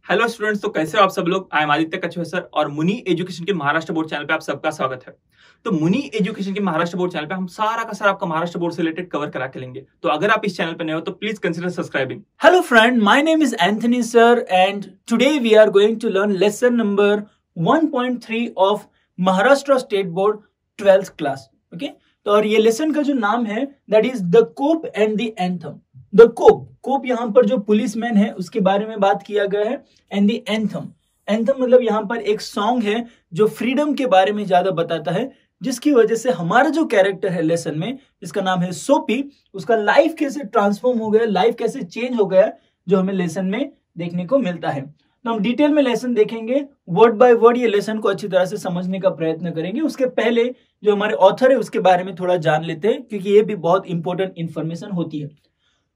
Hello students, तो कैसे हो आप सब लोग। आई एम आदित्य कछुआ सर और मुनि एजुकेशन के महाराष्ट्र बोर्ड चैनल पे आप सबका स्वागत है। तो मुनि एजुकेशन के महाराष्ट्र बोर्ड चैनल पे हम सारा का सारा आपका महाराष्ट्र बोर्ड से रिलेटेड कवर करा के लेंगे। तो अगर आप इस चैनल पे नए हो तो please consider subscribing. Hello friend, my name is Anthony sir and today we are going to learn lesson number 1.3 of Maharashtra State Board 12th class. Okay? तो और ये लेसन का जो नाम है that is the cope and the anthem. The cope यहाँ पर जो पुलिसमैन है उसके बारे में बात किया गया है and the anthem मतलब यहाँ पर एक सॉन्ग है जो फ्रीडम के बारे में ज्यादा बताता है, जिसकी वजह से हमारा जो कैरेक्टर है लेसन में जिसका नाम है सोपी, उसका लाइफ कैसे ट्रांसफॉर्म हो गया, लाइफ कैसे चेंज हो गया, जो हमें लेसन में देखने को मिलता है। तो हम डिटेल में लेसन देखेंगे, वर्ड बाय वर्ड ये लेसन को अच्छी तरह से समझने का प्रयत्न करेंगे। उसके पहले जो हमारे ऑथर है उसके बारे में थोड़ा जान लेते हैं, क्योंकि ये भी बहुत इंपॉर्टेंट इंफॉर्मेशन होती है।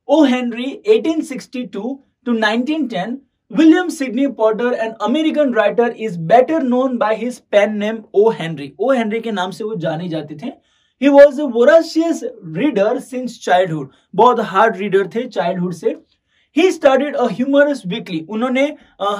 O Henry 1862 to 1910, William Sidney Porter, an American writer, is better known by his pen name O. Henry. O. Henry के नाम से वो जाने जाते थे। He was a voracious reader since childhood. बहुत हार्ड रीडर थे चाइल्डहुड से। He started a humorous weekly. उन्होंने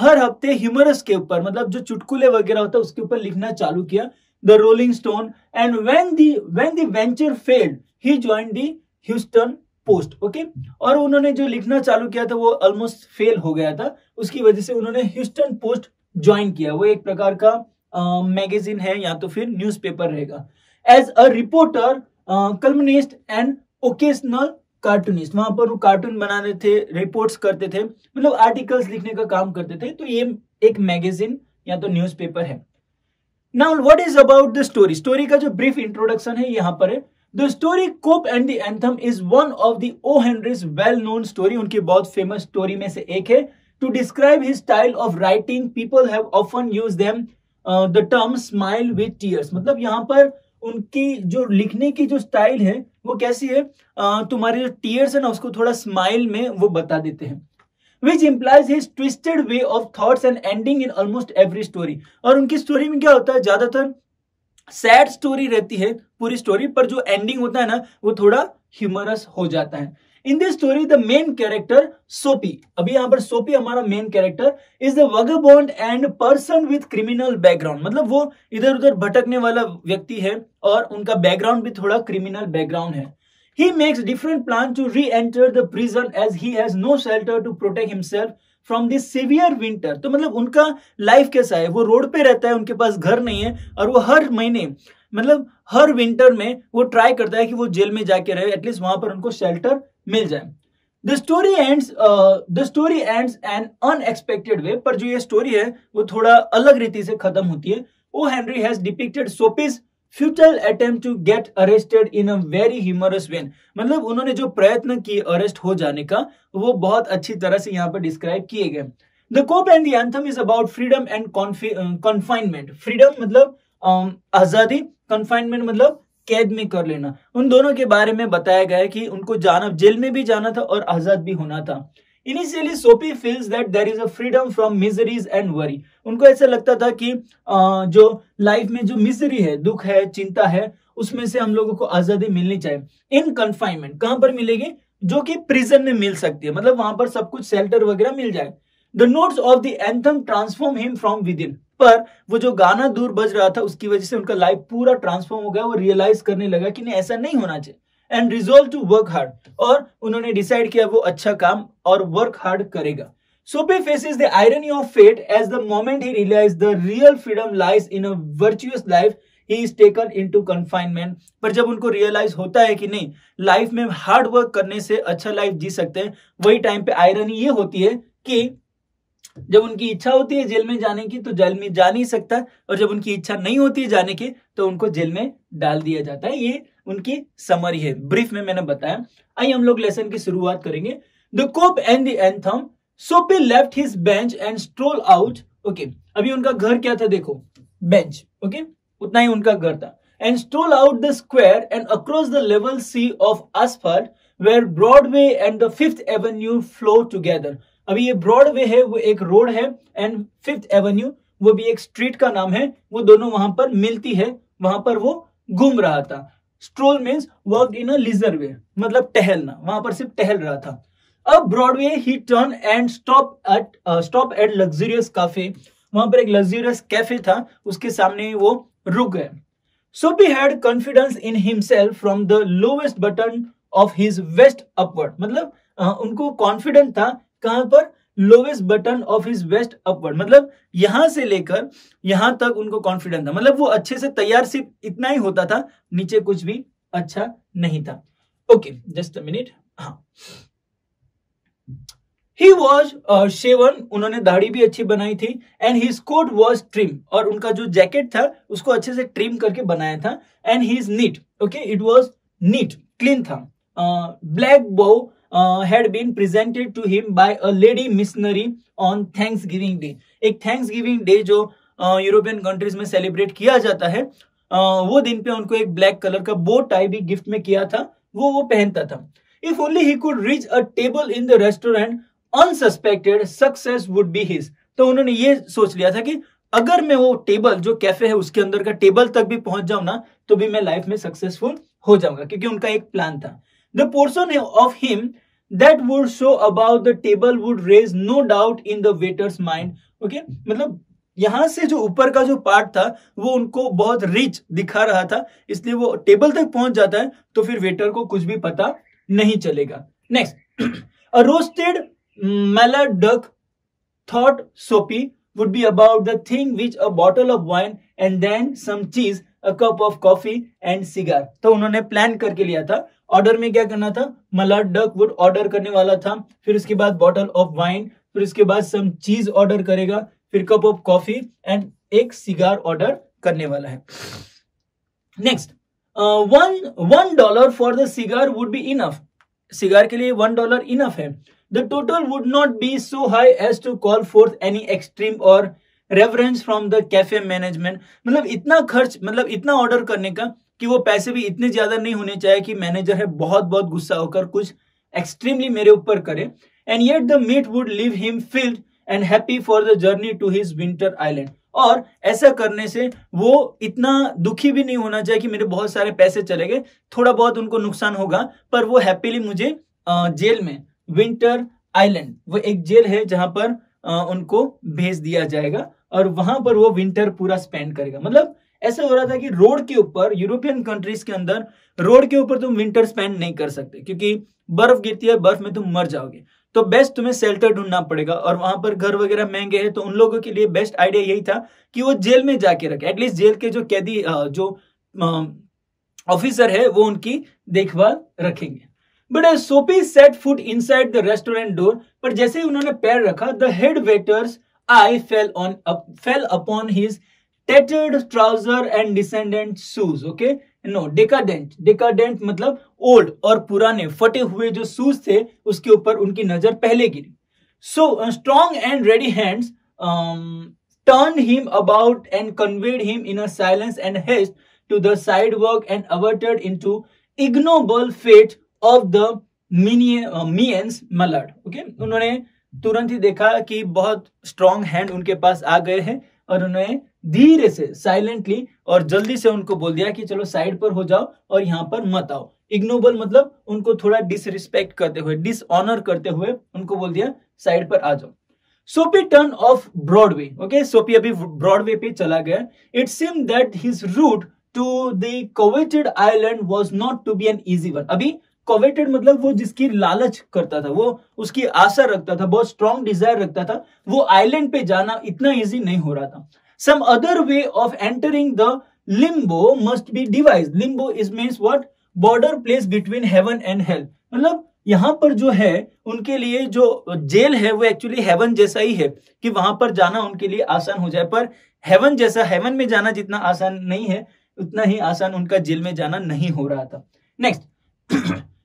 हर हफ्ते ह्यूमरस के ऊपर, मतलब जो चुटकुले वगैरह होता है उसके ऊपर लिखना चालू किया, The Rolling Stone. And when the venture failed, he joined the Houston post. Okay, और उन्होंने जो लिखना चालू किया था वो ऑलमोस्ट फेल हो गया था, उसकी वजह से उन्होंने ह्यूस्टन पोस्ट ज्वाइन किया। वो एक प्रकार का मैगजीन है या तो फिर न्यूज़पेपर रहेगा। As a reporter, columnist and occasional cartoonist, वहां पर वो कार्टून बनाते थे, रिपोर्ट्स करते थे, मतलब आर्टिकल्स लिखने का काम करते थे। तो ये एक मैगजीन या तो न्यूज़पेपर है। Now what is about the story. Story का जो ब्रीफ इंट्रोडक्शन है यहाँ पर है। The story Cope and the Anthem is one of the O. Henry's well-known story. उनकी बहुत फेमस स्टोरी में से एक है। To describe his style of writing, people have often used them the term smile with tears. मतलब यहाँ पर उनकी जो लिखने की जो स्टाइल है वो कैसी है, तुम्हारे जो टीयर्स है ना उसको थोड़ा स्माइल में वो बता देते हैं। Which implies his twisted way of thoughts and ending in almost every story. और उनकी स्टोरी में क्या होता है, ज्यादातर सैड स्टोरी रहती है पूरी स्टोरी, पर जो एंडिंग होता है ना वो थोड़ा ह्यूमरस हो जाता है। In this story the main character Soapy, अभी यहाँ पर सोपी हमारा main character, is the vagabond and person with criminal background. मतलब वो इधर उधर भटकने वाला व्यक्ति है और उनका बैकग्राउंड भी थोड़ा क्रिमिनल बैकग्राउंड है। He makes different plans to re-enter the prison as he has no shelter to protect himself from this severe winter. तो मतलब उनका लाइफ कैसा है, वो रोड पे रहता है, उनके पास घर नहीं है, और वो हर महीने मतलब हर विंटर में वो ट्राई करता है कि वो जेल में जाके रहे, एटलीस्ट वहां पर उनको शेल्टर मिल जाए। The story ends an unexpected way, पर जो ये स्टोरी है वो थोड़ा अलग रीति से खत्म होती है। O. Henry has depicted Sophie's futile attempt to get arrested in a very humorous way. मतलब उन्होंने जो प्रयत्न किए अरेस्ट हो जाने का वो बहुत अच्छी तरह से यहाँ पर डिस्क्राइब किए गए। The Cope and the Anthem is about freedom and confinement. Freedom मतलब आजादी, confinement मतलब कैद में कर लेना। उन दोनों के बारे में बताया गया है कि उनको जाना, जेल में भी जाना था और आजाद भी होना था। Initially, Sophie feels that there is a freedom from miseries and worry. उनको ऐसा लगता था कि जो लाइफ में जो मिजरी है, दुख है, चिंता है, उसमें से हम लोगों को आजादी मिलनी चाहिए। इन कन्फाइनमेंट कहां पर मिलेगी, जो कि प्रिजन में मिल सकती है, मतलब वहां पर सब कुछ शेल्टर वगैरह मिल जाए। The notes of the anthem transform him from with in, पर वो जो गाना दूर बज रहा था उसकी वजह से उनका लाइफ पूरा ट्रांसफॉर्म हो गया। वो रियलाइज करने लगा कि नहीं, ऐसा नहीं होना चाहिए। And resolve to work hard, और उन्होंने डिसाइड किया वो अच्छा काम और वर्क हार्ड करेगा। Sophie faces the irony of fate as the moment he realizes the real freedom lies in a virtuous life, he is taken into confinement. पर जब उनको रियलाइज होता है कि नहीं, लाइफ में हार्ड वर्क करने से अच्छा लाइफ जी सकते हैं, वही टाइम पे आयरनी ये होती है कि जब उनकी इच्छा होती है जेल में जाने की तो जेल में जा नहीं सकता, और जब उनकी इच्छा नहीं होती है जाने की तो उनको जेल में डाल दिया जाता है। ये उनकी समरी है, ब्रीफ में मैंने बताया। आइए हम लोग लेसन की शुरुआत करेंगे। The cop and the anthem, Soapy left his bench and stroll out. Okay, अभी उनका घर क्या था, देखो बेंच, ओके उतना ही उनका घर था। And stroll out the square and across the level sea of asphalt where Broadway and the Fifth Avenue flow together. अभी ये ब्रॉडवे है वो एक रोड है, एंड फिफ्थ एवेन्यू वो भी एक स्ट्रीट का नाम है, वो दोनों वहां पर मिलती है, वहां पर वो घूम रहा था। Stroll means work in a leisure way, मतलब टहलना, वहां पर सिर्फ टहल रहा था। अब ब्रॉडवे ही turn and stop at luxurious cafe, वहां पर एक लग्जरियस कैफे था, उसके सामने वो रुक गए. Soapy had confidence in himself from the lowest button of his waist upward, मतलब उनको कॉन्फिडेंट था कहां पर, lowest button of his waist upward, मतलब यहां से लेकर यहां तक उनको कॉन्फिडेंट था, मतलब वो अच्छे से तैयार सिर्फ इतना ही होता था, नीचे कुछ भी अच्छा नहीं था. Okay just a minute. हाँ, ही वॉज शेवन, उन्होंने दाढ़ी भी अच्छी बनाई थी, and his coat was trim, और उनका जो जैकेट था उसको अच्छे से ट्रिम करके बनाया था, and he is neat. Okay, it was neat, clean था. Black bow had been presented to him by a lady missionary on Thanksgiving Day. एक Thanksgiving Day जो यूरोपियन कंट्रीज में सेलिब्रेट किया जाता है, वो दिन पे उनको एक ब्लैक कलर का बो टाई भी गिफ्ट में किया था, वो पहनता था. If only he could reach a table in the restaurant unsuspected, success would be his. तो उन्होंने ये सोच लिया था कि अगर मैं वो टेबल जो कैफे है उसके अंदर का टेबल तक भी पहुंच जाऊं ना, तो भी मैं लाइफ में सक्सेसफुल हो जाऊंगा, क्योंकि उनका एक प्लान था. The portion of him that would show about the table would raise no doubt in the waiter's mind. Okay, मतलब यहां से जो ऊपर का जो पार्ट था वो उनको बहुत रिच दिखा रहा था, इसलिए वो टेबल तक पहुंच जाता है तो फिर वेटर को कुछ भी पता नहीं चलेगा. Next, a roasted mallard duck thought Soapy would be about the thing which a bottle of wine and then some cheese, a cup of coffee and cigar. तो उन्होंने प्लान करके लिया था. ऑर्डर में क्या करना था, मलाड डक वुड ऑर्डर करने वाला था, फिर उसके बाद बॉटल ऑफ वाइन, फिर उसके बाद सम चीज ऑर्डर करेगा, फिर कप ऑफ कॉफी एंड एक सिगार ऑर्डर करने वाला है. Next, $1 for the cigar would be enough. Cigar के लिए $1 इनफ है. The total would not be so high as to call forth any extreme or reference from the cafe management. मतलब इतना खर्च, मतलब इतना ऑर्डर करने का कि वो पैसे भी इतने ज्यादा नहीं होने चाहिए कि मैनेजर है बहुत बहुत गुस्सा होकर कुछ एक्सट्रीमली मेरे ऊपर करे. And yet the meat would leave him filled and happy for the journey to his winter island. और ऐसा करने से वो इतना दुखी भी नहीं होना चाहिए कि मेरे बहुत सारे पैसे चले गए, थोड़ा बहुत उनको नुकसान होगा, पर वो हैप्पीली मुझे जेल में, विंटर आइलैंड वो एक जेल है जहां पर उनको भेज दिया जाएगा और वहां पर वो विंटर पूरा स्पेंड करेगा. मतलब ऐसा हो रहा था कि रोड के ऊपर, यूरोपियन कंट्रीज के अंदर रोड के ऊपर तुम विंटर स्पेंड नहीं कर सकते क्योंकि बर्फ गिरती है, बर्फ में तुम मर जाओगे, तो बेस्ट तुम्हें शेल्टर ढूंढना पड़ेगा. और वहां पर घर वगैरह महंगे हैं, तो उन लोगों के लिए बेस्ट आइडिया यही था कि वो जेल में जाके रखे, एटलीस्ट जेल के जो कैदी जो ऑफिसर है वो उनकी देखभाल रखेंगे. बट एज सोपी set foot inside the restaurant door, पर जैसे ही उन्होंने पैर रखा, the head waiters I fail upon his tattered trouser and descendant shoes. Okay, no, decadent मतलब old और पुराने फटे हुए जो शूज थे उसके ऊपर उनकी नजर पहले गिरी. So strong and ready hands turned him about and conveyed him in a silence and haste to the sidewalk and averted into ignoble fate of the Mien's Mallard. Okay, उन्होंने तुरंत ही देखा कि बहुत स्ट्रॉन्ग हैंड उनके पास आ गए हैं और उन्होंने धीरे से, साइलेंटली और जल्दी से उनको बोल दिया कि चलो साइड पर हो जाओ और यहाँ पर मत आओ. इग्नोबल मतलब उनको थोड़ा डिसरिस्पेक्ट करते हुए, डिसऑनर करते हुए उनको बोल दिया साइड पर आ जाओ. सोपी टर्न ऑफ ब्रॉडवे. ओके, सोपी अभी ब्रॉडवे पे चला गया. It seemed that his route to the coveted island was not to be an easy one. अभी कोवेटेड मतलब वो जिसकी लालच करता था, वो उसकी आशा रखता था, बहुत स्ट्रॉन्ग डिजायर रखता था, वो आइलैंड पे जाना इतना इजी नहीं हो रहा था. Some other way of entering the limbo must be devised. Limbo is means what? Border place between heaven and hell. मतलब यहाँ पर जो है उनके लिए जो जेल है वो एक्चुअली हेवन जैसा ही है कि वहां पर जाना उनके लिए आसान हो जाए, पर हेवन जैसा, हेवन में जाना जितना आसान नहीं है उतना ही आसान उनका जेल में जाना नहीं हो रहा था. Next,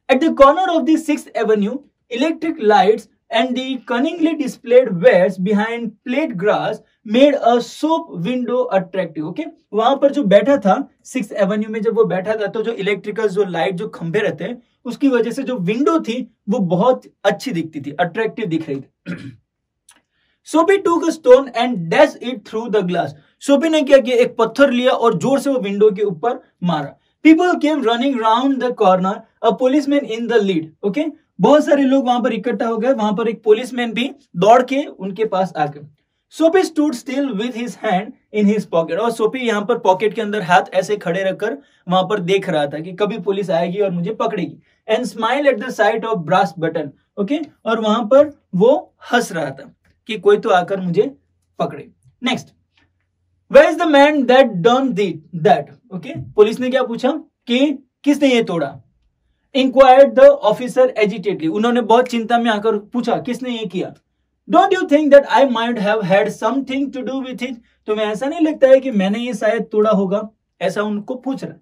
at the corner of the 6th Avenue, electric lights and the cunningly displayed wares behind plate glass made a shop window attractive. Okay, वहां पर जो बैठा था 6th एवेन्यू में, जब वो बैठा था तो जो इलेक्ट्रिकल जो लाइट जो खंभे रहते हैं उसकी वजह से जो विंडो थी वो बहुत अच्छी दिखती थी, अट्रैक्टिव दिख रही थी. सोपी took a stone and dashed it through the glass. सोपी ने क्या किया, एक पत्थर लिया और जोर से वो विंडो के ऊपर मारा. People came running round the corner, a policeman in the lead. Okay, बहुत सारे लोग वहां पर इकट्ठा हो गए, वहां पर एक पुलिसमैन भी दौड़ के उनके पास आ गए। सोपी stood still with his hand in his pocket, और सोपी यहाँ पर पॉकेट के अंदर हाथ ऐसे खड़े रखकर वहां पर देख रहा था कि कभी पुलिस आएगी और मुझे पकड़ेगी। And smile at the sight of brass button, okay, और वहां पर वो हंस रहा था कि कोई तो आकर मुझे पकड़े। Next, where is the man that done that, okay, police ने क्या पूछा कि किसने ये तोड़ा। इंक्वायर्ड द ऑफिसर एजिटेटली, उन्होंने बहुत चिंता में आकर पूछा किसने ये किया। Don't you think that I might have had something to do with it, तुम्हें ऐसा नहीं लगता है कि मैंने ये शायद तोड़ा होगा, ऐसा उनको पूछ रहा।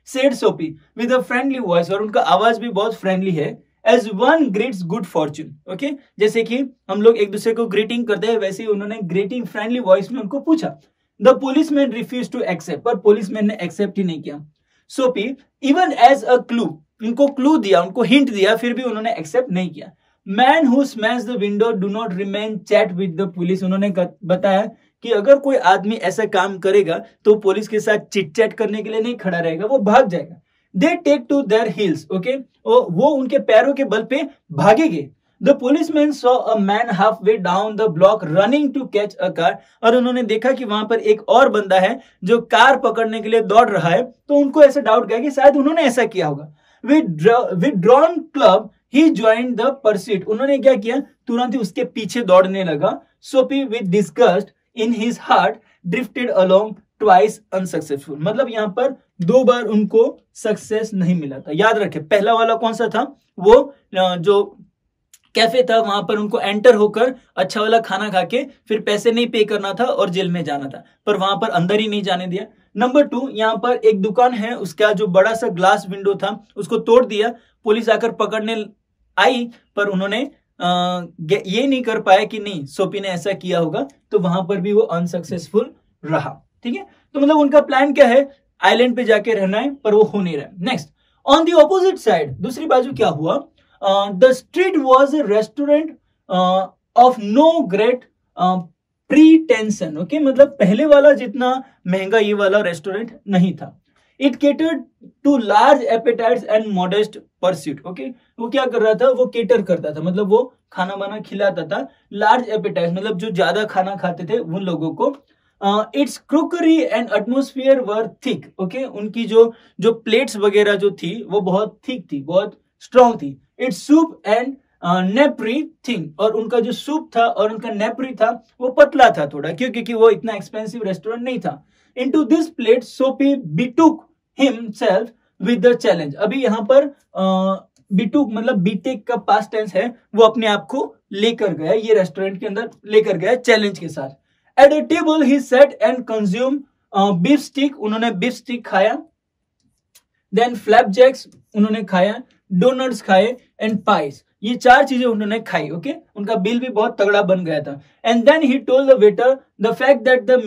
सेड सोपी विद अ फ्रेंडली वॉइस, और उनका आवाज भी बहुत फ्रेंडली है। As one greets good fortune, okay, जैसे कि हम लोग एक दूसरे को ग्रीटिंग करते हैं वैसे ही उन्होंने ग्रीटिंग फ्रेंडली वॉइस में उनको पूछा। The policeman refuse to accept, पर पुलिसमैन ने एक्सेप्ट ही नहीं किया। Soapy even as a clue, उनको क्लू दिया, उनको हिंट दिया, फिर भी उन्होंने एक्सेप्ट नहीं किया। Man who smash the window do not remain chat with the police, उन्होंने बताया कि अगर कोई आदमी ऐसा काम करेगा तो पुलिस के साथ चिट चैट करने के लिए नहीं खड़ा रहेगा, वो भाग जाएगा। They take to their heels, okay, वो उनके पैरों के बल पे भागेंगे। The policeman saw a man halfway down the block running to catch a car, और उन्होंने देखा कि वहां पर एक और बंदा है जो कार पकड़ने के लिए दौड़ रहा है, तो उनको ऐसा डाउट गया कि शायद उन्होंने ऐसा किया होगा। With drawn club he joined the pursuit, उन्होंने क्या किया, तुरंत ही उसके पीछे दौड़ने लगा। सोपी with disgust in his heart drifted along twice unsuccessful, मतलब यहाँ पर 2 बार उनको सक्सेस नहीं मिला था। याद रखें, पहला वाला कौन सा था, वो जो कैफे था वहां पर उनको एंटर होकर अच्छा वाला खाना खा के फिर पैसे नहीं पे करना था और जेल में जाना था, पर वहां पर अंदर ही नहीं जाने दिया। नंबर 2, यहाँ पर एक दुकान है, उसका जो बड़ा सा ग्लास विंडो था उसको तोड़ दिया, पुलिस आकर पकड़ने आई, पर उन्होंने ये नहीं कर पाया कि नहीं सोपी ने ऐसा किया होगा, तो वहां पर भी वो अनसक्सेसफुल रहा। ठीक है, तो मतलब उनका प्लान क्या है, आइलैंड पे जाके रहना है, पर वो हो नहीं रहा। Next, on the opposite side, दूसरी बाजू क्या हुआ, the street was a restaurant of no great pretension, okay, मतलब पहले वाला जितना महंगा ये वाला रेस्टोरेंट नहीं था। It catered to large appetites and modest pursuit, okay, वो क्या कर रहा था, वो केटर करता था, मतलब वो खाना वाना खिलाता था। लार्ज एपेटाइट्स मतलब जो ज्यादा खाना खाते थे उन लोगों को। Its crockery and atmosphere were thick, okay, उनकी जो प्लेट्स वगैरह जो थी वो बहुत थिक थी, बहुत स्ट्रॉन्ग थी। इट्स सूप एंड नेपरी थिंग, और उनका जो सूप था और उनका नेपरी था वो पतला था थोड़ा, क्योंकि वो इतना एक्सपेंसिव रेस्टोरेंट नहीं था। इनटू दिस प्लेट सोपी बिटुक हिमसेल्फ विद द चैलेंज, अभी यहाँ पर बिटुक मतलब बीटेक का पास्ट टेंस है, वो अपने आप को लेकर गया, ये रेस्टोरेंट के अंदर लेकर गया चैलेंज के साथ। At a table he set and consume beef stick, उन्होंने बीफ स्टिक खाया। देन फ्लैपजैक्स उन्होंने खाया, डोनट्स खाए एंड पाइस, ये 4 चीजें उन्होंने खाई। ओके, उनका बिल भी बहुत तगड़ा बन गया था। And then he told the waiter the fact that the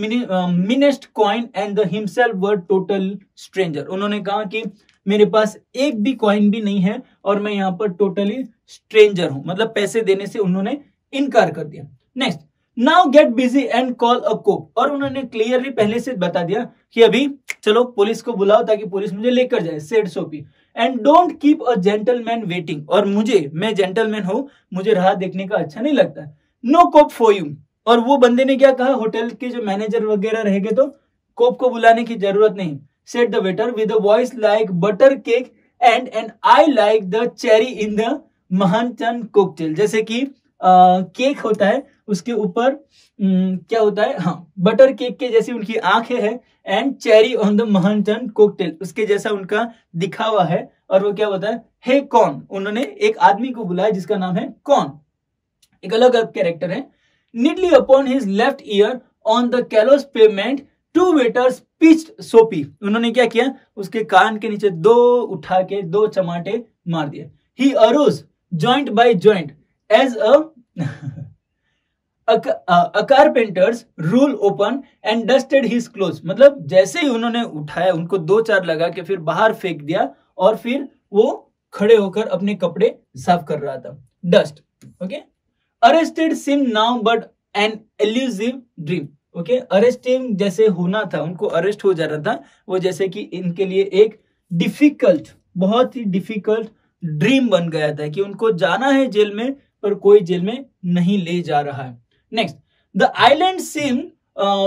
minutest coin and the himself were total stranger, उन्होंने कहा कि मेरे पास एक भी कॉइन भी नहीं है और मैं यहाँ पर टोटली स्ट्रेंजर हूं, मतलब पैसे देने से उन्होंने इनकार कर दिया। Next, now get busy and call a cop, और उन्होंने क्लियरली पहले से बता दिया कि अभी चलो पुलिस को बुलाओ ताकि पुलिस मुझे लेकर जाए, सेड सोपी। And don't keep a gentleman waiting, और मैं जेंटलमैन हूं, मुझे राह देखने का अच्छा नहीं लगता। नो कोप फॉर यू, और वो बंदे ने क्या कहा, होटल के जो मैनेजर वगैरह रहेंगे तो कोप को बुलाने की जरूरत नहीं। Said the waiter with a voice like butter cake and I like the cherry in the Manhattan cocktail, जैसे कि केक होता है उसके ऊपर क्या होता है, हाँ, बटर केक के जैसी उनकी आंखें हैं, and cherry on the Manhattan cocktail उसके जैसा उनका दिखावा है। और वो क्या होता है, हे कौन, उन्होंने एक आदमी को बुलाया जिसका नाम है कौन, एक अलग कैरेक्टर है। Neatly upon his left ear on the callous pavement to waiters pitched Soapy, उन्होंने क्या किया, उसके कान के नीचे 2 उठा के 2 चमाटे मार दिए। He arose joint by joint as a carpenter's rule open and dusted his clothes, मतलब जैसे ही उन्होंने उठाया उनको 2-4 लगा के फिर बाहर फेंक दिया और फिर वो खड़े होकर अपने कपड़े साफ कर रहा था। Dust, okay. Arrested seemed now but an elusive dream, okay, arresting जैसे होना था, उनको अरेस्ट हो जा रहा था, वो जैसे कि इनके लिए एक डिफिकल्ट, बहुत ही डिफिकल्ट ड्रीम बन गया था कि उनको जाना है जेल में, पर कोई जेल में नहीं ले जा रहा है। Next, the island seem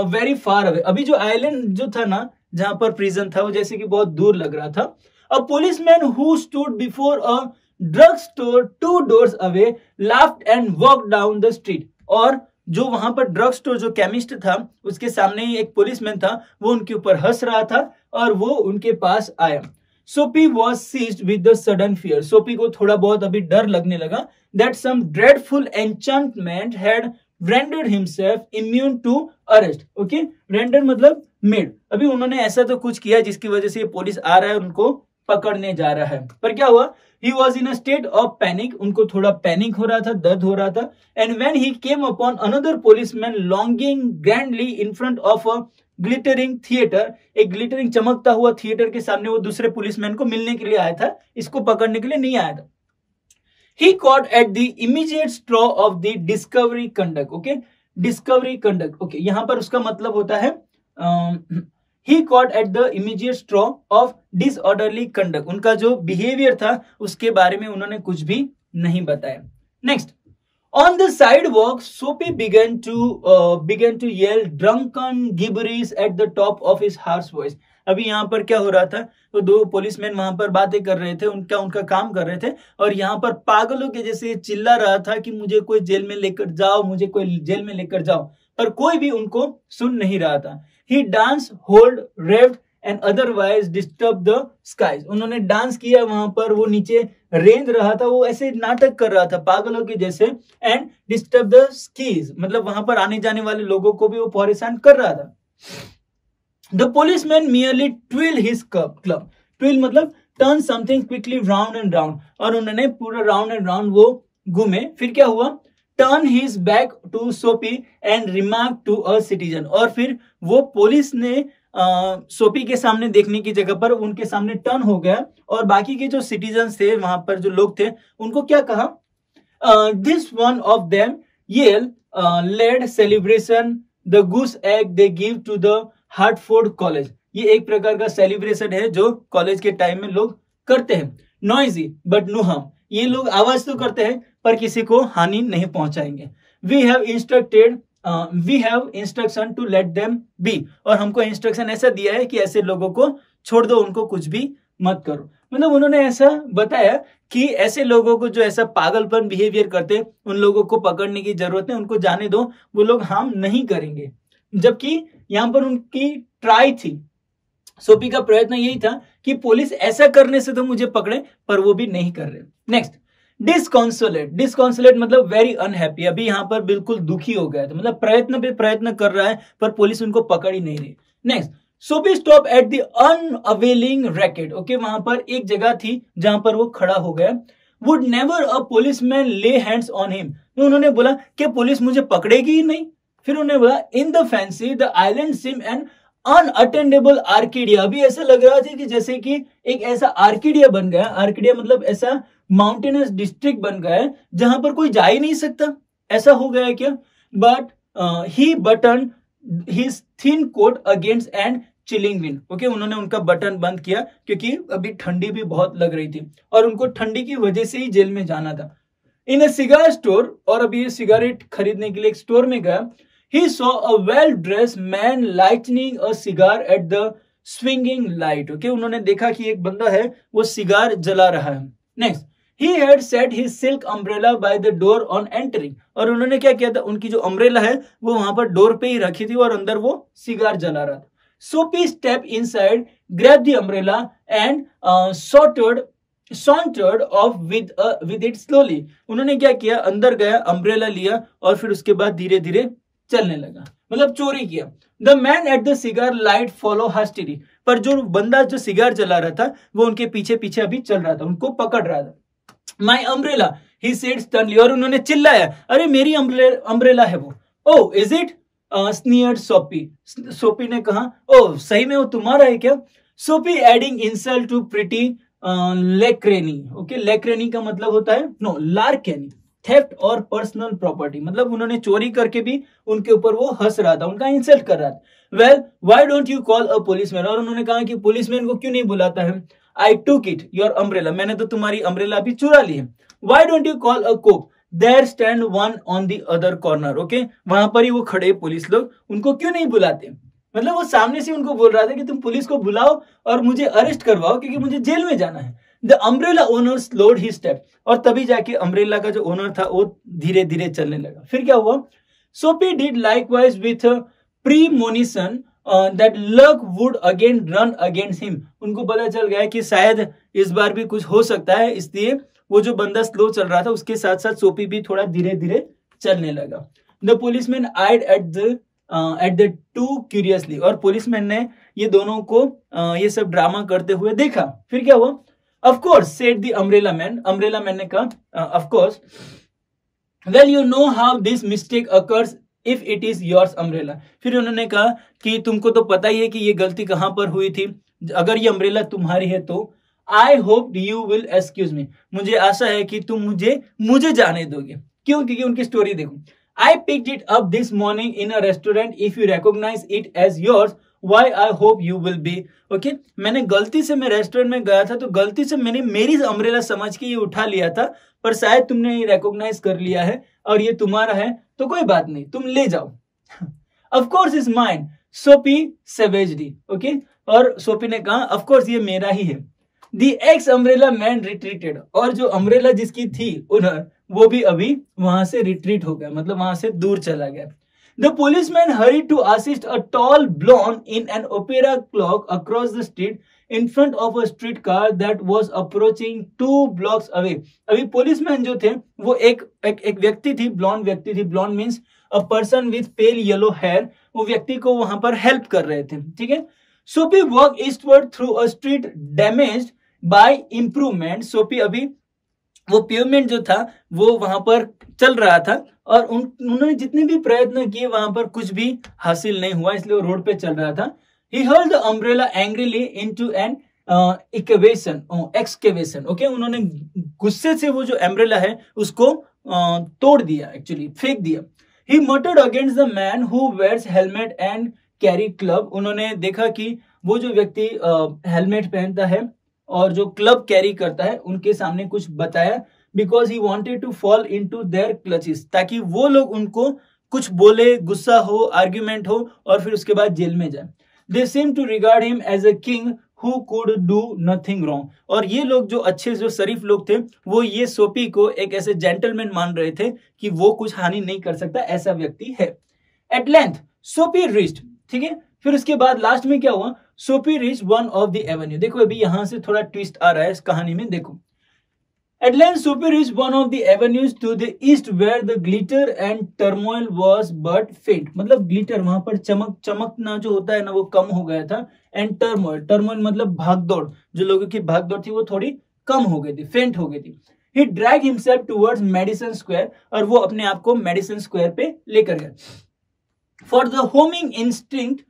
very far away. अभी जो आइलैंड जो था ना, जहां पर प्रिजन था, वो जैसे कि बहुत दूर लग रहा था। A policeman who stood before a drug store 2 doors away laughed and walk down the street. और जो वहां पर ड्रग स्टोर जो केमिस्ट था उसके सामने ही एक पुलिसमैन था, वो उनके ऊपर हंस रहा था और वो उनके पास आया। Soapy was seized with the sudden fear. Soapy को थोड़ा बहुत अभी डर लगने लगा। That some dreadful enchantment had rendered himself immune to arrest. Okay, render मतलब मेड। अभी उन्होंने ऐसा तो कुछ किया जिसकी वजह से ये पुलिस आ रहा है, उनको पकड़ने जा रहा है। पर क्या हुआ? He was in a state of panic. उनको थोड़ा पैनिक हो रहा था, दर्द हो रहा था। And when he came upon another policeman longing grandly in front of a glittering theater, एक ग्लिटरिंग चमकता हुआ थिएटर के सामने वो दूसरे पुलिसमैन को मिलने के लिए आया था, इसको पकड़ने के लिए नहीं आया था। He caught at the immediate straw of the discovery conduct. Okay, discovery conduct. Okay, यहाँ पर उसका मतलब होता है He caught at the immediate straw of disorderly conduct. उनका जो बिहेवियर था उसके बारे में उन्होंने कुछ भी नहीं बताया। Next, on the sidewalk, Soapy began to yell drunken gibberish at the top of his harsh voice. अभी यहाँ पर क्या हो रहा था? तो 2 पुलिसमैन वहां पर बातें कर रहे थे, उनका काम कर रहे थे, और यहाँ पर पागलों के जैसे चिल्ला रहा था कि मुझे कोई जेल में लेकर जाओ, मुझे कोई जेल में लेकर जाओ, पर कोई भी उनको सुन नहीं रहा था। He danced, hold, raved and otherwise disturbed the skies. उन्होंने डांस किया वहां पर, वो नीचे रेंग रहा था, वो ऐसे नाटक कर रहा था पागलों के जैसे। and disturb the skies मतलब वहां पर आने जाने वाले लोगों को भी वो परेशान कर रहा था। The policeman merely twirled his club. Twirl मतलब turn something quickly round and round, और उन्होंने पूरा राउंड एंड राउंड वो घूमे। फिर क्या हुआ? Turn his back to Soapy and remarked to a citizen. और फिर वो पुलिस ने सोपी के सामने देखने की जगह पर उनके सामने टर्न हो गया, और बाकी के जो सिटीजन्स थे वहां पर जो लोग थे उनको क्या कहा? This one of them yelled led celebration the goose egg they give to the Hartford College. ये एक प्रकार का सेलिब्रेशन है जो कॉलेज के टाइम में लोग करते हैं। Noisy but no harm. ये लोग आवाज तो करते हैं पर किसी को हानि नहीं पहुंचाएंगे। We have instruction to let them be. और हमको इंस्ट्रक्शन ऐसा दिया है कि ऐसे लोगों को छोड़ दो, उनको कुछ भी मत करो। मतलब उन्होंने ऐसा बताया कि ऐसे लोगों को जो ऐसा पागलपन बिहेवियर करते हैं उन लोगों को पकड़ने की जरूरत है, उनको जाने दो, वो लोग हार्म नहीं करेंगे। जबकि यहाँ पर उनकी ट्राई थी, सोपी का प्रयत्न यही था कि पुलिस ऐसा करने से तो मुझे पकड़े, पर वो भी नहीं कर रहे। नेक्स्ट, डिस्कॉन्सोलेट मतलब वेरी अनहैप्पी। अभी यहाँ पर बिल्कुल दुखी हो गया था, मतलब प्रयत्न पे प्रयत्न कर रहा है पर पुलिस उनको पकड़ ही नहीं रही। Next, Soapy stop at the unavailing racket. Okay, वहां पर एक जगह थी जहां पर वो खड़ा हो गया। वुड नेवर अ पुलिसमैन ले हैंड्स ऑन हिम। उन्होंने बोला कि पुलिस मुझे पकड़ेगी ही नहीं। फिर उन्होंने बोला in the fancy the island seem and unattainable Arcadia. अभी ऐसा लग रहा था कि जैसे कि एक ऐसा आर्किडिया बन गया। आर्किडिया मतलब ऐसा माउंटेनस डिस्ट्रिक्ट बन गया है जहां पर कोई जा ही नहीं सकता, ऐसा हो गया है क्या? But he button his thin coat against and chilling wind. Okay, उन्होंने उनका बटन बंद किया क्योंकि अभी ठंडी भी बहुत लग रही थी और उनको ठंडी की वजह से ही जेल में जाना था। इन अ सिगार स्टोर, और अभी ये सिगारेट खरीदने के लिए एक स्टोर में गया। He saw a well-dressed man lighting a cigar at the swinging light. Okay, उन्होंने देखा कि एक बंदा है वो सिगार जला रहा है। Next, he had set his silk umbrella by the door on entering. और उन्होंने क्या किया था? उनकी जो अम्ब्रेला है वो वहां पर डोर पे ही रखी थी और अंदर वो सिगार जला रहा था। Soapy stepped inside, grabbed the umbrella and sauntered off with it slowly. उन्होंने क्या किया? अंदर गया, अम्ब्रेला लिया और फिर उसके बाद धीरे धीरे चलने लगा, मतलब चोरी किया। The man at the cigar light follow hastily. पर जो बंदा जो सिगार जला रहा था वो उनके पीछे पीछे अभी चल रहा था, उनको पकड़ रहा था। माई अम्ब्रेला ही सेड स्टर्नली, और उन्होंने चिल्लाया, अरे मेरी अम्ब्रेला है वो। ओ इज इट स्नीयर्ड सोपी। सोपी ने कहा, ओ सही में वो तुम्हारा है क्या? Soapy adding insult to pretty larceny. Okay, larceny का मतलब होता है नो लार्केनी, थेफ्ट और पर्सनल प्रॉपर्टी। मतलब उन्होंने चोरी करके भी उनके ऊपर वो हंस रहा था, उनका इंसल्ट कर रहा था। Well why don't you call a policeman. और उन्होंने कहा कि पुलिसमैन को क्यों नहीं बुलाता है? आई टूक इट योर अम्ब्रेला, मैंने तो तुम्हारी अम्ब्रेला भी चुरा ली है. Why don't you call a cop, there stand one on the other corner. Okay, वहां पर ही वो खड़े पुलिस लोग, उनको क्यों नहीं बुलाते. मतलब वो सामने से उनको बोल रहा था कि तुम पुलिस को बुलाओ और मुझे अरेस्ट करवाओ क्योंकि मुझे जेल में जाना है. The umbrella owner slowed his step, और तभी जाके अम्ब्रेला का जो ओनर था वो धीरे धीरे चलने लगा. फिर क्या हुआ, सोपी did likewise with premonition that luck would again run against him. उनको पता चल गया कि शायद इस बार भी कुछ हो सकता है, इसलिए वो जो बंदा स्लो चल रहा था उसके साथ साथ सोपी भी थोड़ा धीरे धीरे चलने लगा. The policeman eyed at the two curiously, और पुलिसमैन ने ये दोनों को ये सब ड्रामा करते हुए देखा. फिर क्या हुआ, of course said the umbrella man, umbrella man ने कहा of course, well you know how this mistake occurs if it is yours umbrella. फिर उन्होंने कहा कि तुमको तो पता ही है कि ये गलती कहां पर हुई थी, अगर ये अम्ब्रेला तुम्हारी है तो I hope you will excuse me, मुझे आशा है कि तुम मुझे जाने दोगे. क्यों, क्योंकि उनकी स्टोरी देखो. I picked it up this morning in a restaurant. If you recognize it as yours, why I hope you will be. Okay? मैंने गलती से मैं रेस्टोरेंट में गया था तो गलती से मैंने मेरी अम्ब्रेला समझ के ये उठा लिया था, पर शायद तुमने ये रिकॉग्नाइज कर लिया है और ये तुम्हारा है तो कोई बात नहीं, तुम ले जाओ. Of course is mine. सोपी सेवेजली. ओके, और सोपी ने कहा ऑफ कोर्स ये मेरा ही है. The ex umbrella man retreated, और जो अम्ब्रेला जिसकी थी ओनर वो भी अभी वहां से रिट्रीट हो गया, मतलब वहां से दूर चला गया. The policeman hurried to assist a tall blonde in an opera cloak across the street in front of a streetcar that was approaching 2 blocks away. अभी policeman जो थे वो एक व्यक्ति थी, blonde व्यक्ति थी. blonde means a person with pale yellow hair. वो व्यक्ति को वहां पर हेल्प कर रहे थे. ठीक है. Sophie walked eastward through a street damaged by improvement. सोपी अभी वो पेवमेंट जो था वो वहां पर चल रहा था और उन्होंने जितने भी प्रयत्न किए वहां पर कुछ भी हासिल नहीं हुआ, इसलिए वो रोड पे चल रहा था. He hurled the umbrella angrily into an excavation. Okay, उन्होंने गुस्से से वो जो अम्ब्रेला है उसको तोड़ दिया, एक्चुअली फेंक दिया. He muttered against the man who wears helmet and carry club. उन्होंने देखा कि वो जो व्यक्ति हेलमेट पहनता है और जो क्लब कैरी करता है उनके सामने कुछ बताया, because he wanted to fall into their clutches, ताकि वो लोग उनको कुछ बोले, गुस्सा हो, आर्ग्यूमेंट हो और फिर उसके बाद जेल में जाए. They seem to regard him as a king who could do nothing wrong. और ये लोग जो अच्छे जो शरीफ लोग थे वो ये सोपी को एक ऐसे जेंटलमैन मान रहे थे कि वो कुछ हानि नहीं कर सकता, ऐसा व्यक्ति है. एट लेंथ सोपी रिच्ड. ठीक है, फिर उसके बाद लास्ट में क्या हुआ, सोपी reach one of the Avenue. देखो अभी यहां से थोड़ा ट्विस्ट आ रहा है इस कहानी में. देखो, at length Soapy reach one of the avenues to the east where the glitter and turmoil was but faint. मतलब ग्लिटर वहां पर चमकना जो होता है ना वो कम हो गया था. एंड टर्मोइल मतलब भागदौड़, जो लोगों की भागदौड़ थी वो थोड़ी कम हो गई थी, फेंट हो गई थी. He drag himself towards Madison Square, और वो अपने आप को मेडिसन स्क्वायर पे लेकर गया. For the homing instinct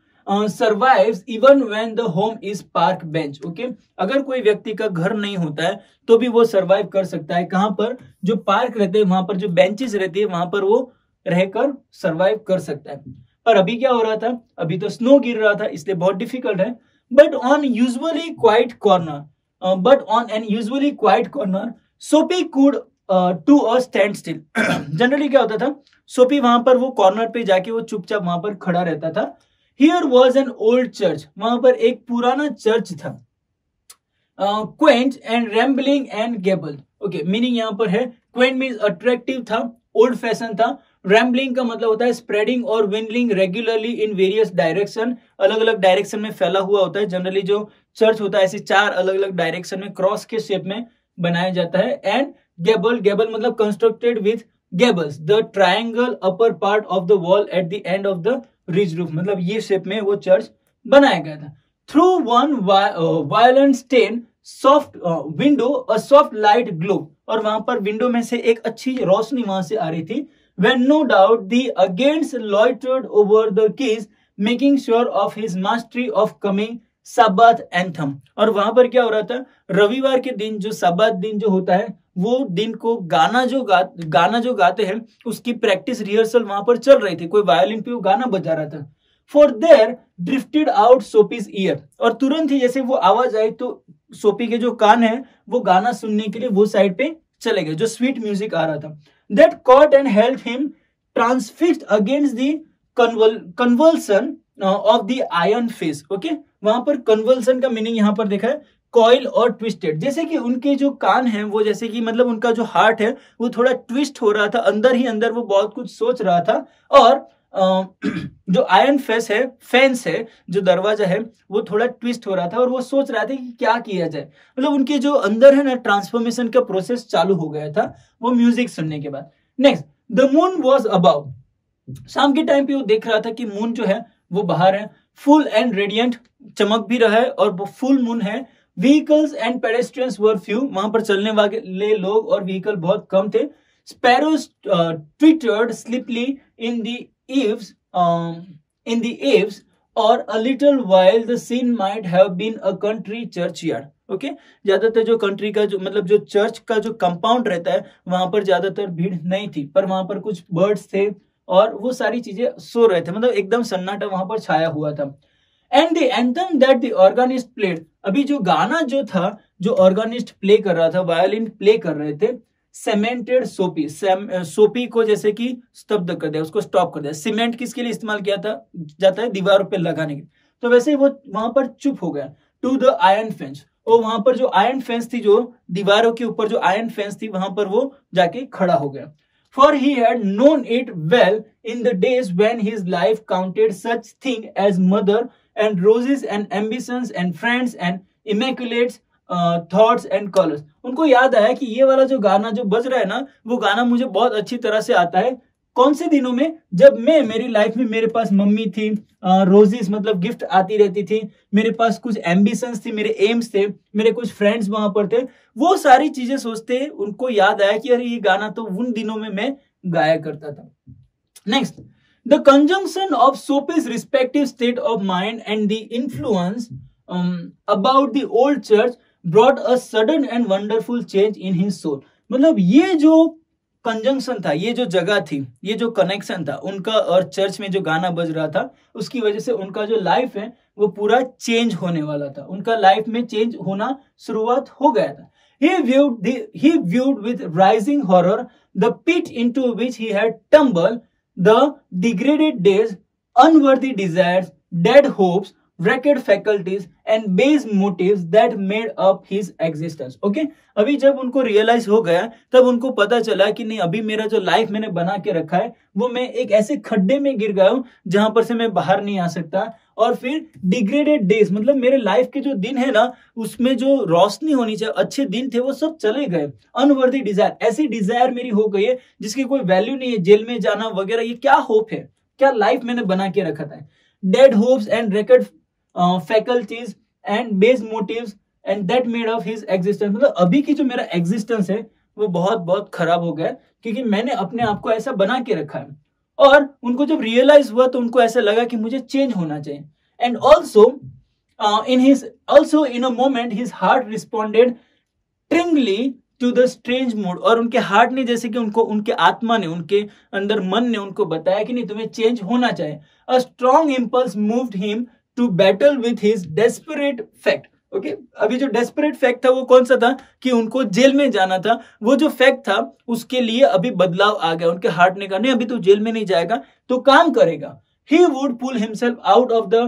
survives even when the home is park bench. Okay? अगर कोई व्यक्ति का घर नहीं होता है तो भी वो सर्वाइव कर सकता है. कहां पर, जो पार्क रहते हैं वहां पर, जो बेंचेस रहती है वहां पर वो रहकर सर्वाइव कर सकता है. पर अभी क्या हो रहा था, अभी तो स्नो गिर रहा था इसलिए बहुत डिफिकल्ट है. But on an usually quiet corner Soapy could to a stand still. Generally क्या होता था, सोपी वहां पर वो कॉर्नर पे जाके वो चुपचाप वहां पर खड़ा रहता था. Here was an old church. वहां पर एक पुराना चर्च था. Quaint and rambling and gabled. Okay, meaning यहाँ पर है, quaint means attractive था, old fashion था. Rambling का मतलब होता है spreading और winding regularly in various direction. अलग अलग डायरेक्शन में फैला हुआ होता है. जनरली जो चर्च होता है ऐसे 4 अलग अलग डायरेक्शन में क्रॉस के शेप में बनाया जाता है. एंड gable मतलब constructed with gables, the triangle upper part of the wall at the end of the ridge roof. मतलब ये शेप में वो चर्च बनाया गया था. Through one violent stain soft window a soft light glow, और वहां पर विंडो में से एक अच्छी रोशनी वहां से आ रही थी. When no doubt the against loitered over the keys making sure of his mastery of coming Sabbath anthem. और वहां पर क्या हो रहा था, रविवार के दिन जो साबाथ दिन जो होता है वो दिन को गाना जो गाते हैं उसकी प्रैक्टिस रिहर्सल वहां पर चल रही थी. कोई वायलिन पे वो गाना बजा रहा था. For there drifted out Soapy's ear, और तुरंत ही जैसे वो आवाज आई तो सोपी के जो कान है वो गाना सुनने के लिए वो साइड पे चले गए, जो स्वीट म्यूजिक आ रहा था. That caught and help him transfixed against the convulsion of the iron face. Okay, वहां पर कन्वल्सन का मीनिंग यहाँ पर देखा है कॉइल और ट्विस्टेड, जैसे कि उनके जो कान हैं वो जैसे कि मतलब उनका जो हार्ट है वो थोड़ा ट्विस्ट हो रहा था, अंदर ही अंदर वो बहुत कुछ सोच रहा था. और जो आयरन फेंस है जो दरवाजा है वो थोड़ा ट्विस्ट हो रहा था और वो सोच रहा था कि क्या किया जाए. मतलब उनके जो अंदर है ना ट्रांसफॉर्मेशन का प्रोसेस चालू हो गया था वो म्यूजिक सुनने के बाद. Next, the moon was above. शाम के टाइम पे वो देख रहा था कि मून जो है वो बाहर है, फुल एंड रेडियंट, चमक भी रहा है और वो फुल मून है. Vehicles and pedestrians were few, वहां पर चलने वाले लोग और व्हीकल बहुत कम थे. Sparrows twittered sleepily in the eaves, or a little while the scene might have been a country churchyard. Okay, ज्यादातर जो कंट्री का जो मतलब जो चर्च का जो कंपाउंड रहता है वहां पर ज्यादातर भीड़ नहीं थी, पर वहां पर कुछ बर्ड्स थे और वो सारी चीजें सो रहे थे, मतलब एकदम सन्नाटा वहां पर छाया हुआ था. And the anthem that the organist played, अभी जो गाना जो था जो ऑर्गेनिस्ट प्ले कर रहा था, वायोलिन प्ले कर रहे थे, सीमेंटेड सोपी, सोपी को जैसे कि स्तब्ध कर दिया, उसको स्टॉप कर दिया. सीमेंट किसके लिए इस्तेमाल किया जाता है? दीवारों पे लगाने के. तो वैसे ही वो वहां पर चुप हो गया. टू द आयरन फेंस, और वहां पर जो आयरन फेंस थी, जो दीवारों के ऊपर जो आयरन फेंस थी, वहां पर वो जाके खड़ा हो गया. For he had known it well in the days when his life counted such thing as mother and roses and ambitions and friends and immaculates thoughts and colours. उनको याद आया कि ये वाला जो गाना जो बज रहा है ना, वो गाना मुझे बहुत अच्छी तरह से आता है. कौन से दिनों में? जब मैं मेरी लाइफ में मेरे पास मम्मी थी, रोजेस मतलब गिफ्ट आती रहती थी, मेरे पास कुछ एम्बिशंस थी, मेरे एम्स थे, मेरे कुछ फ्रेंड्स वहां पर थे. वो सारी चीजें सोचते उनको याद आया कि अरे ये गाना तो उन दिनों में मैं गाया करता था. Next, the conjunction of Soapy's respective state of mind and the influence about the old church brought a sudden and wonderful change in his soul. मतलब ये जो कंजंक्शन था, ये जो जगह थी, ये जो कनेक्शन था उनका और चर्च में जो गाना बज रहा था, उसकी वजह से उनका जो लाइफ है वो पूरा चेंज होने वाला था. उनका लाइफ में चेंज होना शुरुआत हो गया था. He viewed with rising horror the pit into which he had tumbled, the degraded days, unworthy desires, dead hopes, wrecked faculties and base motives that made up his existence. Okay, अभी जब उनको realise हो गया तब उनको पता चला कि नहीं, अभी मेरा जो लाइफ मैंने बना के रखा है वो मैं एक ऐसे खड्डे में गिर गया हूं जहां पर से मैं बाहर नहीं आ सकता. और फिर डिग्रेडेड डेज, मतलब मेरे लाइफ के जो दिन है ना उसमें जो रोशनी होनी चाहिए, अच्छे दिन थे, वो सब चले गए. अनवर्दी डिजायर, ऐसी डिजायर मेरी हो गई है जिसकी कोई वैल्यू नहीं है, जेल में जाना वगैरह, ये क्या होप है, क्या लाइफ मैंने बना के रखा था. Dead hopes and record faculties and base motives and that made of his existence. मतलब अभी की जो मेरा एग्जिस्टेंस है वो बहुत बहुत खराब हो गया क्योंकि मैंने अपने आप को ऐसा बना के रखा है. और उनको जब रियलाइज हुआ तो उनको ऐसा लगा कि मुझे चेंज होना चाहिए. And also in a moment his heart responded thrillingly to the strange mood. और उनके हार्ट ने जैसे कि उनको, उनके आत्मा ने, उनके अंदर मन ने उनको बताया कि नहीं, तुम्हें चेंज होना चाहिए. A strong impulse moved him to battle with his desperate fact. Okay? अभी जो desperate fact था वो कौन सा था कि उनको जेल में जाना था. वो जो fact था उसके लिए अभी बदलाव आ गया. उनके हार्ट ने कहा नहीं, अभी तो जेल में नहीं जाएगा तो काम करेगा. He would pull himself out of the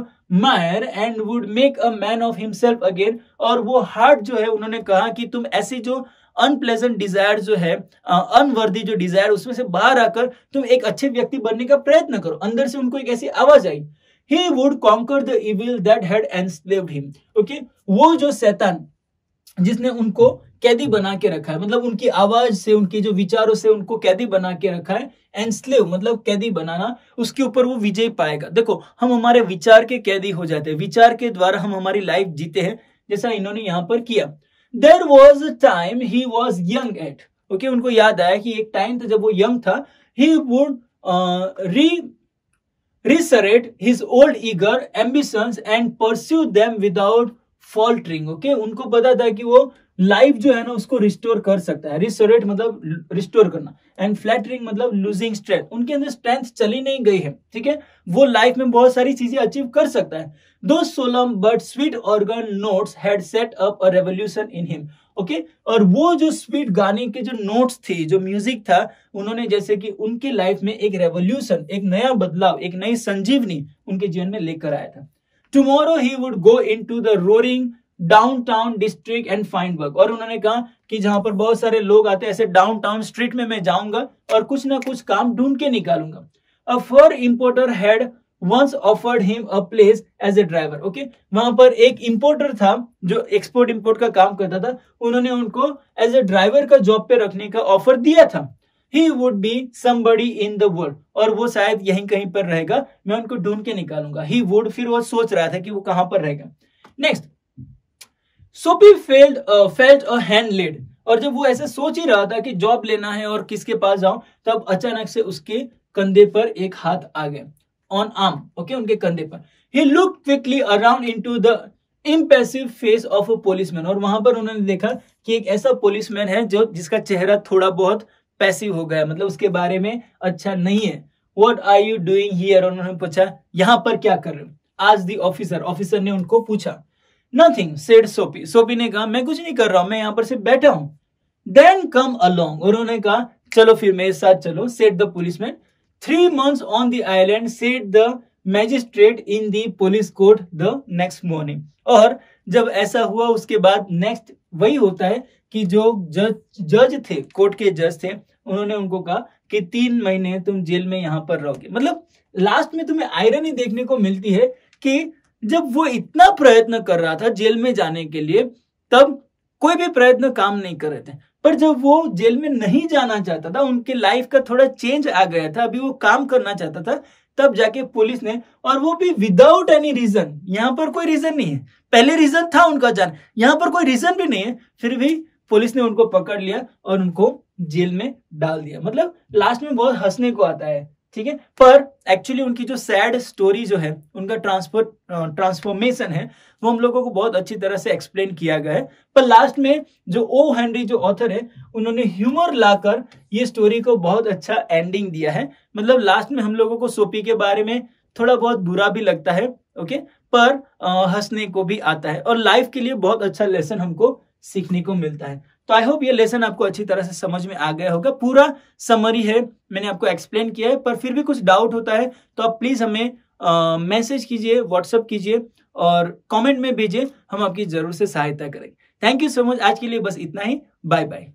mire and would make a man of himself again. और वो हार्ट जो है उन्होंने कहा कि तुम ऐसी जो अनप्लेजेंट डिजायर जो है, अनवर्दी जो डिजायर, उसमें से बाहर आकर तुम एक अच्छे व्यक्ति बनने का प्रयत्न करो. अंदर से उनको एक ऐसी आवाज आई, He would conquer the evil that had enslaved him. Okay? वो जो शैतान जिसने उनको कैदी बना के रखा है, मतलब उनकी आवाज से, उनके जो विचारों से उनको कैदी बना के रखा है. एनस्लेव मतलब कैदी बनाना, उसके ऊपर वो विजय पाएगा. देखो, हम हमारे विचार के कैदी हो जाते हैं, विचार के द्वारा हम हमारी लाइफ जीते हैं, जैसा इन्होंने यहाँ पर किया. There was a time he was young at. Okay? उनको याद आया कि एक टाइम था जब वो यंग था. He would resurrect his old eager ambitions and pursue them without faltering. Okay? उनको पता था कि वो लाइफ जो है ना उसको रिस्टोर कर सकता है। रिस्टोरेट मतलब रिस्टोर करना, एंड फ्लैटरिंग मतलब लूजिंग स्ट्रेंथ, उनके अंदर स्ट्रेंथ चली नहीं गई है, ठीक है, वो लाइफ में बहुत सारी चीजें अचीव कर सकता है। Though solemn but sweet organ notes had set up a revolution in him, okay, और वो जो स्वीट गाने के जो नोट्स थे, जो म्यूजिक था, उन्होंने जैसे कि उनके लाइफ में एक रेवोल्यूशन, एक नया बदलाव, एक नई संजीवनी उनके जीवन में लेकर आया था। Tomorrow he would go into the roaring downtown district and find work, और उन्होंने कहा कि जहां पर बहुत सारे लोग आते हैं ऐसे डाउनटाउन स्ट्रीट में मैं जाऊंगा और कुछ ना कुछ काम ढूंढ के निकालूंगा। A fur importer had once offered him a place as a driver, okay, वहां पर एक इंपोर्टर था जो एक्सपोर्ट इंपोर्ट का काम करता था, उन्होंने उनको एज ए ड्राइवर का जॉब पे रखने का ऑफर दिया था। He would be somebody in the world, और वो शायद यहीं कहीं पर रहेगा, मैं उनको ढूंढ के निकालूंगा। He would, फिर वो सोच रहा था कि वो कहां पर रहेगा। नेक्स्ट, सोपी फेल्ट अ हैंड लेड, और जब वो ऐसे सोच ही रहा था कि जॉब लेना है और किसके पास जाऊं, तब अचानक से उसके कंधे पर एक हाथ आ गया, ऑन आर्म, ओके, उनके कंधे पर। He looked quickly around into the impassive face of a policeman, और वहां पर उन्होंने देखा कि एक ऐसा पुलिसमैन है जो जिसका चेहरा थोड़ा बहुत पैसिव हो गया, मतलब उसके बारे में अच्छा नहीं है। What are you doing here? और उन्होंने पूछा यहाँ पर क्या कर रहे हो? Asked the officer, ऑफिसर ने उनको पूछा। Nothing, said सोपी, सोपी ने कहा मैं कुछ नहीं कर रहा हूं, मैं यहाँ पर सिर्फ बैठा हूं। Then come along, और उन्होंने कहा चलो फिर मेरे साथ चलो, said the policeman. 3 months on the island, said the magistrate in the police court the next morning, और जब ऐसा हुआ उसके बाद नेक्स्ट वही होता है कि जो जज थे, कोर्ट के जज थे, उन्होंने उनको कहा कि 3 महीने तुम जेल में यहां पर रहोगे। मतलब लास्ट में तुम्हें आयरनी देखने को मिलती है कि जब वो इतना प्रयत्न कर रहा था जेल में जाने के लिए, तब कोई भी प्रयत्न काम नहीं कर रहे थे, पर जब वो जेल में नहीं जाना चाहता था, उनके लाइफ का थोड़ा चेंज आ गया था, अभी वो काम करना चाहता था, तब जाके पुलिस ने, और वो भी विदाउट एनी रीजन, यहाँ पर कोई रीजन नहीं है, पहले रीजन था उनका जाना, यहाँ पर कोई रीजन भी नहीं है, फिर भी पुलिस ने उनको पकड़ लिया और उनको जेल में डाल दिया। मतलब लास्ट में बहुत हंसने को आता है, ठीक है, पर एक्चुअली उनकी जो सैड स्टोरी जो है, उनका ट्रांसफॉर्मेशन है, वो हम लोगों को बहुत अच्छी तरह से एक्सप्लेन किया गया है। पर लास्ट में जो ओ हेनरी जो ऑथर है, उन्होंने ह्यूमर लाकर ये स्टोरी को बहुत अच्छा एंडिंग दिया है। मतलब लास्ट में हम लोगों को सोपी के बारे में थोड़ा बहुत बुरा भी लगता है, ओके, पर हंसने को भी आता है, और लाइफ के लिए बहुत अच्छा लेसन हमको सीखने को मिलता है। तो आई होप ये लेसन आपको अच्छी तरह से समझ में आ गया होगा। पूरा समरी है, मैंने आपको एक्सप्लेन किया है, पर फिर भी कुछ डाउट होता है तो आप प्लीज हमें मैसेज कीजिए, व्हाट्सएप कीजिए और कमेंट में भेजिए, हम आपकी जरूर से सहायता करेंगे। थैंक यू सो मच, आज के लिए बस इतना ही, बाय बाय।